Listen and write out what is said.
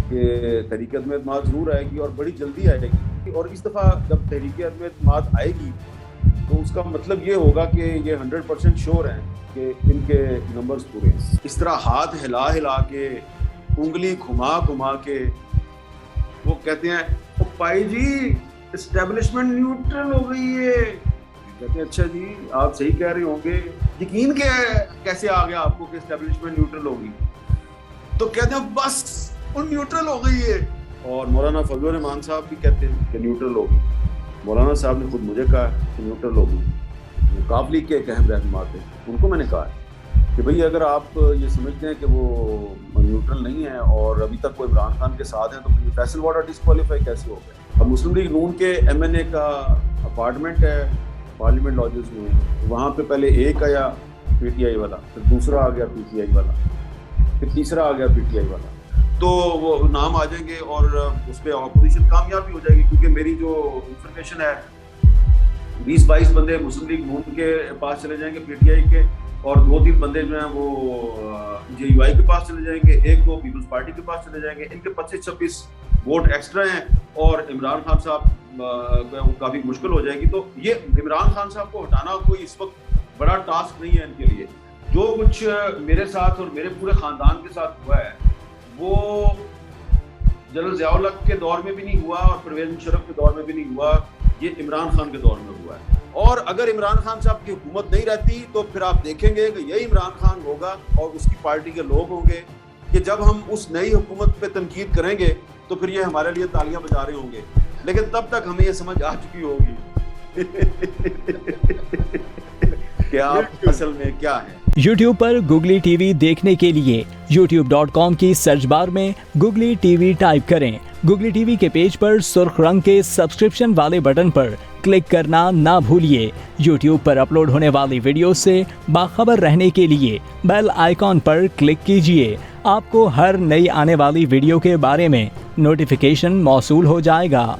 कि तहरीक-ए-अदम-ए-एतमाद ज़रूर आएगी और बड़ी जल्दी आएगी। और इस दफ़ा जब तहरीक-ए-अदम-ए-एतमाद आएगी तो उसका मतलब ये होगा कि ये 100% श्योर हैं कि इनके नंबर्स पूरे हैं। इस तरह हाथ हिला-हिला के, उँगली घुमा-घुमा के वो कहते हैं, "ओ पाई जी, एस्टेब्लिशमेंट न्यूट्रल हो गई है।" कहते हैं, "अच्छा जी, आप सही कह रहे होंगे। यकीन कैसे आ गया आपको कि एस्टेब्लिशमेंट न्यूट्रल होगी?" तो कहते हैं, "बस, वो न्यूट्रल हो गई है।" और मौलाना फजल रहमान साहब भी कहते हैं कि न्यूट्रल होगी। मौलाना साहब ने खुद मुझे कहा कि न्यूट्रल होगी। वो काफ लीग के एक अहम रहनुमा थे, उनको मैंने कहा कि भई अगर आप ये समझते हैं कि वो न्यूट्रल नहीं है और अभी तक वो इमरान खान के साथ हैं, तो फिर फैसल वाडा डिस्क्वालीफाई कैसे हो गए? अब मुस्लिम लीग नून के एमएनए का अपार्टमेंट है पार्लियामेंट लॉजेस में, वहाँ पे पहले एक आया पीटीआई वाला, फिर दूसरा आ गया पीटीआई वाला, फिर तीसरा आ गया पीटीआई वाला। तो वो नाम आ जाएंगे और उस पर ऑपोजिशन कामयाब भी हो जाएगी, क्योंकि मेरी जो इंफॉर्मेशन है 20-22 बंदे मुस्लिम लीग नून के पास चले जाएंगे पीटीआई के, और 2-3 बंदे जो हैं वो जेयूआई के पास चले जाएंगे, 1-2 पीपल्स पार्टी के पास चले जाएंगे। इनके 25-26 वोट एक्स्ट्रा हैं और इमरान खान साहब काफ़ी मुश्किल हो जाएगी। तो ये इमरान खान साहब को हटाना कोई इस वक्त बड़ा टास्क नहीं है इनके लिए। जो कुछ मेरे साथ और मेरे पूरे ख़ानदान के साथ हुआ है वो जनरल ज़ियाउल हक के दौर में भी नहीं हुआ और परवेज़ मुशर्रफ के दौर में भी नहीं हुआ, ये इमरान खान के दौर में हुआ है। और अगर इमरान खान साहब की हुकूमत नहीं रहती तो फिर आप देखेंगे कि यही इमरान खान होगा और उसकी पार्टी के लोग होंगे कि जब हम उस नई हुकूमत पे तनकीद करेंगे तो फिर ये हमारे लिए तालियां बजा रहे होंगे, लेकिन तब तक हमें ये समझ आ चुकी होगी कि आप असल में क्या है। YouTube पर गुगली टीवी देखने के लिए youtube.com की सर्च बार में गुगली टीवी टाइप करें। गुगली टीवी के पेज पर सुर्ख रंग के सब्सक्रिप्शन वाले बटन पर क्लिक करना ना भूलिए। YouTube पर अपलोड होने वाली वीडियो से बाखबर रहने के लिए बेल आइकॉन पर क्लिक कीजिए। आपको हर नई आने वाली वीडियो के बारे में नोटिफिकेशन मौसूल हो जाएगा।